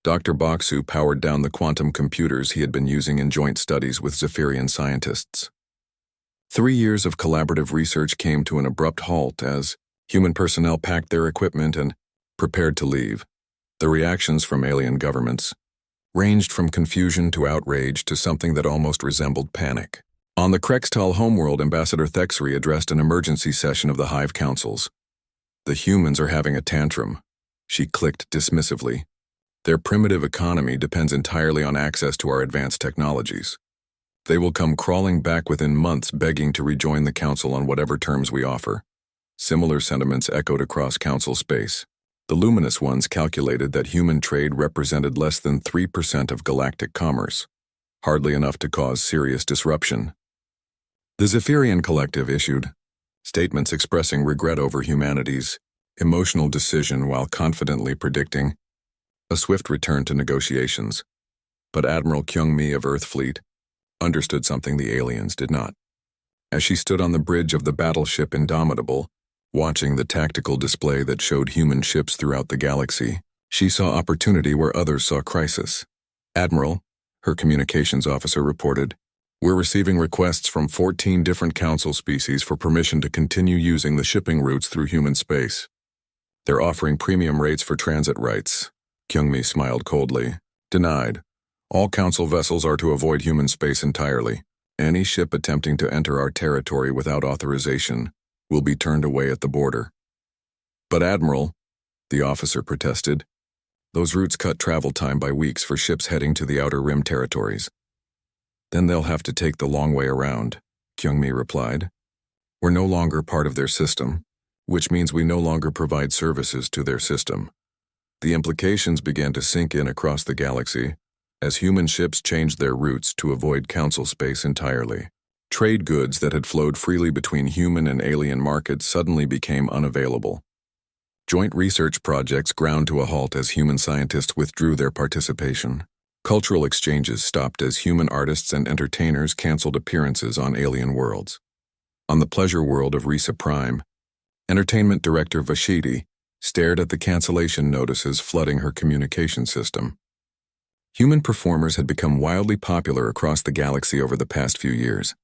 Dr. Baksu powered down the quantum computers he had been using in joint studies with Zephyrian scientists. 3 years of collaborative research came to an abrupt halt as human personnel packed their equipment and prepared to leave. The reactions from alien governments ranged from confusion to outrage to something that almost resembled panic. On the Krextal homeworld, Ambassador Thexri addressed an emergency session of the Hive Councils. The humans are having a tantrum, she clicked dismissively. Their primitive economy depends entirely on access to our advanced technologies. They will come crawling back within months begging to rejoin the Council on whatever terms we offer. Similar sentiments echoed across Council space. The luminous ones calculated that human trade represented less than 3% of galactic commerce, hardly enough to cause serious disruption. The Zephyrian Collective issued statements expressing regret over humanity's emotional decision while confidently predicting a swift return to negotiations. But Admiral Kyung-mi of Earth Fleet understood something the aliens did not. As she stood on the bridge of the battleship Indomitable, watching the tactical display that showed human ships throughout the galaxy, she saw opportunity where others saw crisis. Admiral, her communications officer reported, we're receiving requests from 14 different council species for permission to continue using the shipping routes through human space. They're offering premium rates for transit rights. Kyung-mi smiled coldly. Denied. All council vessels are to avoid human space entirely. Any ship attempting to enter our territory without authorization will be turned away at the border. But Admiral, the officer protested, those routes cut travel time by weeks for ships heading to the Outer Rim territories. Then they'll have to take the long way around, Kyung-mi replied. We're no longer part of their system, which means we no longer provide services to their system. The implications began to sink in across the galaxy as human ships changed their routes to avoid council space entirely. Trade goods that had flowed freely between human and alien markets suddenly became unavailable. Joint research projects ground to a halt as human scientists withdrew their participation. Cultural exchanges stopped as human artists and entertainers canceled appearances on alien worlds. On the pleasure world of Risa Prime, entertainment director Vashidi stared at the cancellation notices flooding her communication system. Human performers had become wildly popular across the galaxy over the past few years.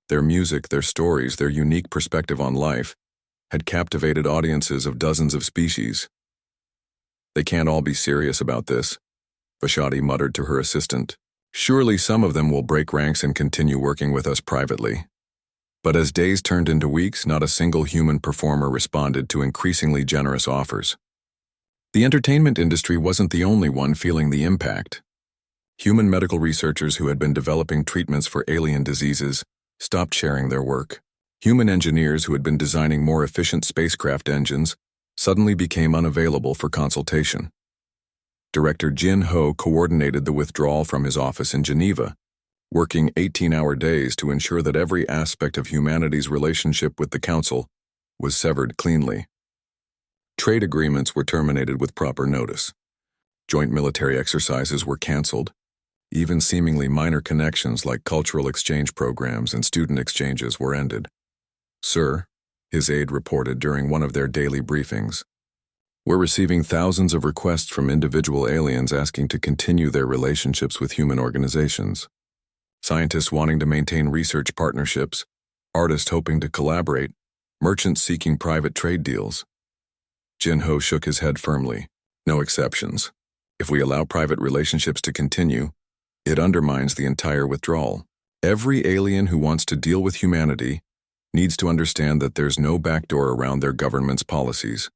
Their music, their stories, their unique perspective on life had captivated audiences of dozens of species. They can't all be serious about this, Vashadi muttered to her assistant. Surely some of them will break ranks and continue working with us privately. But as days turned into weeks, not a single human performer responded to increasingly generous offers. The entertainment industry wasn't the only one feeling the impact. Human medical researchers who had been developing treatments for alien diseases stopped sharing their work. Human engineers who had been designing more efficient spacecraft engines suddenly became unavailable for consultation. Director Jin Ho coordinated the withdrawal from his office in Geneva, working 18-hour days to ensure that every aspect of humanity's relationship with the Council was severed cleanly. Trade agreements were terminated with proper notice. Joint military exercises were canceled. Even seemingly minor connections like cultural exchange programs and student exchanges were ended. "Sir," his aide reported during one of their daily briefings, "we're receiving thousands of requests from individual aliens asking to continue their relationships with human organizations. Scientists wanting to maintain research partnerships, artists hoping to collaborate, merchants seeking private trade deals." Jinho shook his head firmly. "No exceptions. If we allow private relationships to continue, it undermines the entire withdrawal. Every alien who wants to deal with humanity needs to understand that there's no backdoor around their government's policies."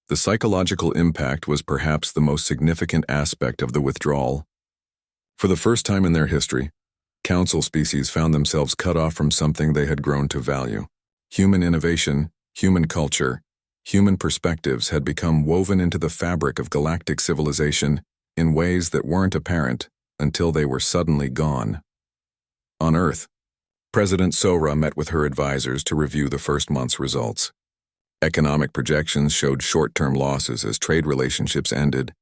The psychological impact was perhaps the most significant aspect of the withdrawal. For the first time in their history, Council species found themselves cut off from something they had grown to value. Human innovation, human culture, human perspectives had become woven into the fabric of galactic civilization in ways that weren't apparent until they were suddenly gone. On Earth, President Sora met with her advisors to review the first month's results. Economic projections showed short-term losses as trade relationships ended,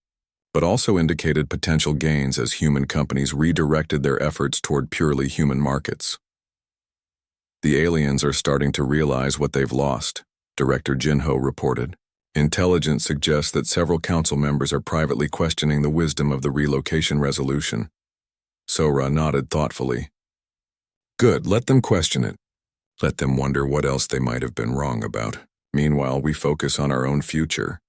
but also indicated potential gains as human companies redirected their efforts toward purely human markets. "The aliens are starting to realize what they've lost," Director Jinho reported. "Intelligence suggests that several council members are privately questioning the wisdom of the relocation resolution." Sora nodded thoughtfully. "Good, let them question it. Let them wonder what else they might have been wrong about. Meanwhile, we focus on our own future."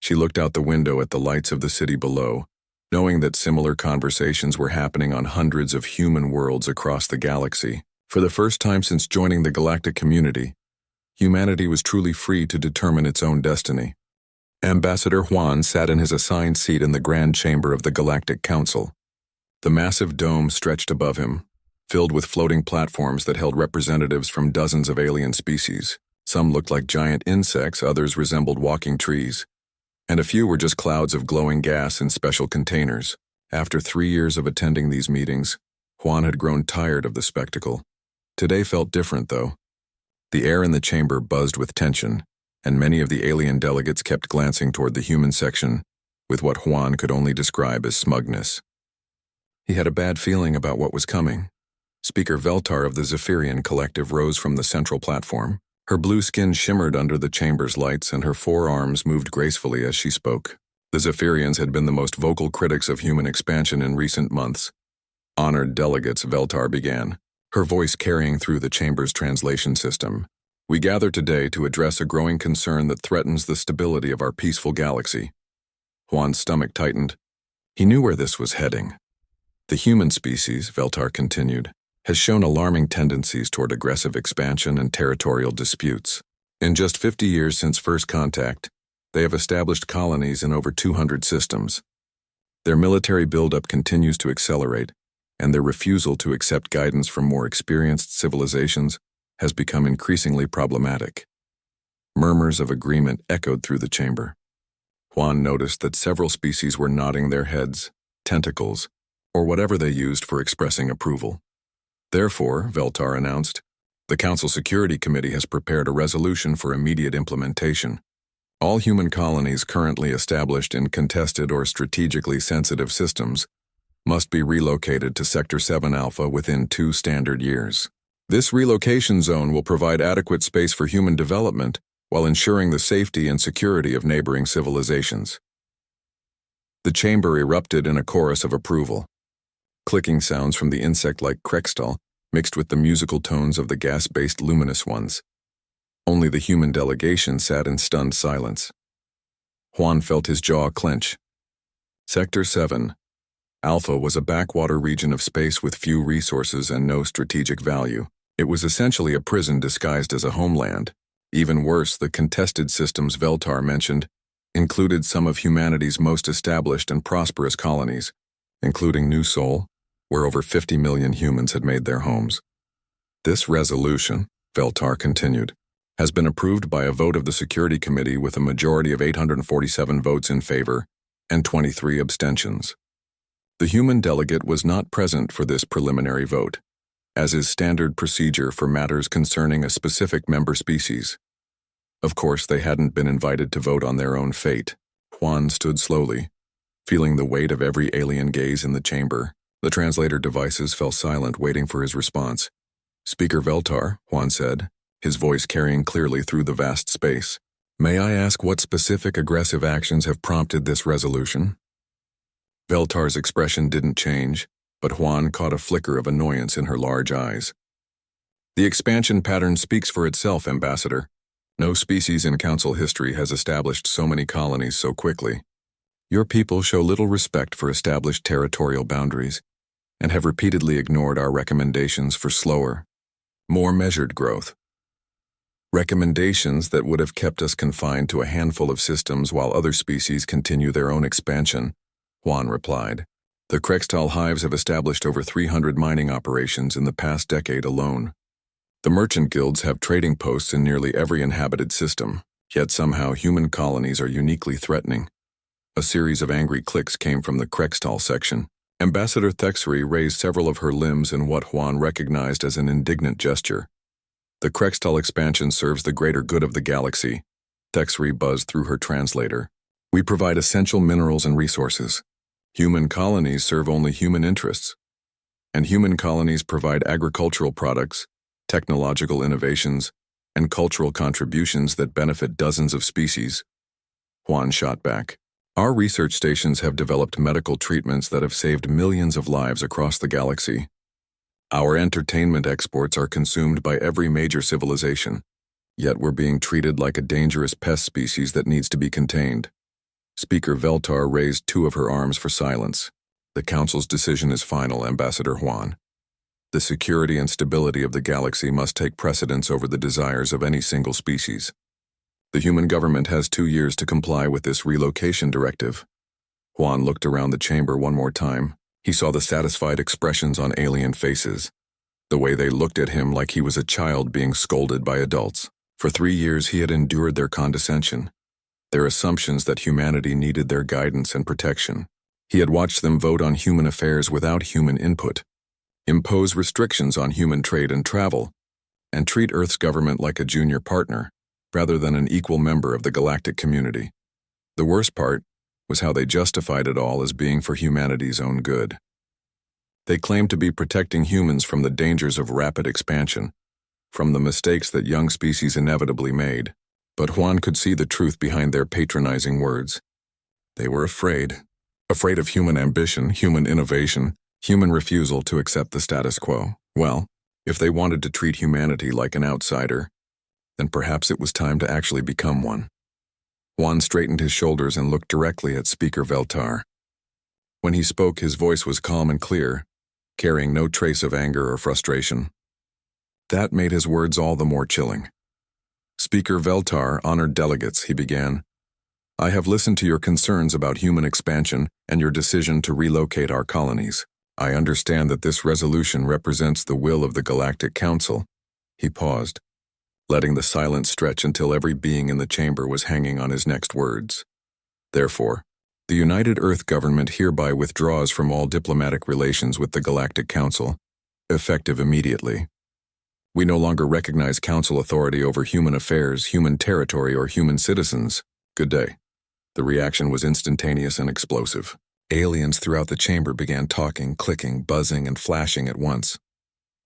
She looked out the window at the lights of the city below, knowing that similar conversations were happening on hundreds of human worlds across the galaxy. For the first time since joining the galactic community, humanity was truly free to determine its own destiny. Ambassador Huan sat in his assigned seat in the Grand Chamber of the Galactic Council. The massive dome stretched above him, filled with floating platforms that held representatives from dozens of alien species. Some looked like giant insects, others resembled walking trees, and a few were just clouds of glowing gas in special containers. After 3 years of attending these meetings, Juan had grown tired of the spectacle. Today felt different, though. The air in the chamber buzzed with tension, and many of the alien delegates kept glancing toward the human section with what Juan could only describe as smugness. He had a bad feeling about what was coming. Speaker Veltar of the Zephyrian Collective rose from the central platform. Her blue skin shimmered under the chamber's lights, and her forearms moved gracefully as she spoke. The Zephyrians had been the most vocal critics of human expansion in recent months. "Honored delegates," Veltar began, her voice carrying through the chamber's translation system. "We gather today to address a growing concern that threatens the stability of our peaceful galaxy." Juan's stomach tightened. He knew where this was heading. "The human species," Veltar continued, "has shown alarming tendencies toward aggressive expansion and territorial disputes. In just 50 years since first contact, they have established colonies in over 200 systems. Their military buildup continues to accelerate, and their refusal to accept guidance from more experienced civilizations has become increasingly problematic." Murmurs of agreement echoed through the chamber. Juan noticed that several species were nodding their heads, tentacles, or whatever they used for expressing approval. "Therefore," Veltar announced, "the Council Security Committee has prepared a resolution for immediate implementation. All human colonies currently established in contested or strategically sensitive systems must be relocated to Sector 7 Alpha within 2 standard years. This relocation zone will provide adequate space for human development while ensuring the safety and security of neighboring civilizations." The chamber erupted in a chorus of approval. Clicking sounds from the insect-like Krextal mixed with the musical tones of the gas-based luminous ones. Only the human delegation sat in stunned silence. Juan felt his jaw clench. Sector 7. Alpha was a backwater region of space with few resources and no strategic value. It was essentially a prison disguised as a homeland. Even worse, the contested systems Veltar mentioned included some of humanity's most established and prosperous colonies, including New Sol, where over 50 million humans had made their homes. "This resolution," Veltar continued, "has been approved by a vote of the Security Committee with a majority of 847 votes in favor and 23 abstentions. The human delegate was not present for this preliminary vote, as is standard procedure for matters concerning a specific member species. Of course, they hadn't been invited to vote on their own fate." Juan stood slowly, feeling the weight of every alien gaze in the chamber. The translator devices fell silent, waiting for his response. "Speaker Veltar," Juan said, his voice carrying clearly through the vast space. "May I ask what specific aggressive actions have prompted this resolution?" Veltar's expression didn't change, but Juan caught a flicker of annoyance in her large eyes. "The expansion pattern speaks for itself, Ambassador. No species in Council history has established so many colonies so quickly. Your people show little respect for established territorial boundaries and have repeatedly ignored our recommendations for slower, more measured growth. Recommendations that would have kept us confined to a handful of systems while other species continue their own expansion," Juan replied. "The Krextal hives have established over 300 mining operations in the past decade alone. The merchant guilds have trading posts in nearly every inhabited system, yet somehow human colonies are uniquely threatening." A series of angry clicks came from the Krextal section. Ambassador Thexri raised several of her limbs in what Juan recognized as an indignant gesture. "The Krextal expansion serves the greater good of the galaxy," Thexri buzzed through her translator. "We provide essential minerals and resources. Human colonies serve only human interests. And human colonies provide agricultural products, technological innovations, and cultural contributions that benefit dozens of species." Juan shot back. "Our research stations have developed medical treatments that have saved millions of lives across the galaxy. Our entertainment exports are consumed by every major civilization, yet we're being treated like a dangerous pest species that needs to be contained." Speaker Veltar raised two of her arms for silence. "The Council's decision is final, Ambassador Juan. The security and stability of the galaxy must take precedence over the desires of any single species. The human government has 2 years to comply with this relocation directive." Juan looked around the chamber one more time. He saw the satisfied expressions on alien faces, the way they looked at him like he was a child being scolded by adults. For 3 years he had endured their condescension, their assumptions that humanity needed their guidance and protection. He had watched them vote on human affairs without human input, impose restrictions on human trade and travel, and treat Earth's government like a junior partner, rather than an equal member of the galactic community. The worst part was how they justified it all as being for humanity's own good. They claimed to be protecting humans from the dangers of rapid expansion, from the mistakes that young species inevitably made. But Juan could see the truth behind their patronizing words. They were afraid of human ambition, human innovation, human refusal to accept the status quo. Well, if they wanted to treat humanity like an outsider, then perhaps it was time to actually become one. Juan straightened his shoulders and looked directly at Speaker Veltar. When he spoke, his voice was calm and clear, carrying no trace of anger or frustration. That made his words all the more chilling. "Speaker Veltar, honored delegates," he began. "I have listened to your concerns about human expansion and your decision to relocate our colonies. I understand that this resolution represents the will of the Galactic Council." He paused, letting the silence stretch until every being in the chamber was hanging on his next words. "Therefore, the United Earth Government hereby withdraws from all diplomatic relations with the Galactic Council, effective immediately. We no longer recognize Council authority over human affairs, human territory, or human citizens. Good day." The reaction was instantaneous and explosive. Aliens throughout the chamber began talking, clicking, buzzing, and flashing at once.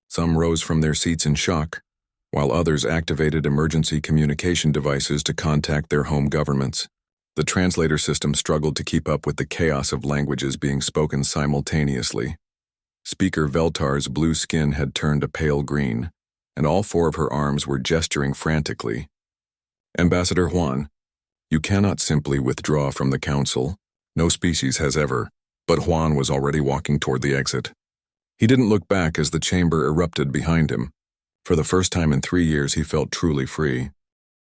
Some rose from their seats in shock, while others activated emergency communication devices to contact their home governments. The translator system struggled to keep up with the chaos of languages being spoken simultaneously. Speaker Veltar's blue skin had turned a pale green, and all 4 of her arms were gesturing frantically. "Ambassador Juan, you cannot simply withdraw from the Council. No species has ever." But Juan was already walking toward the exit. He didn't look back as the chamber erupted behind him. For the first time in 3 years, he felt truly free.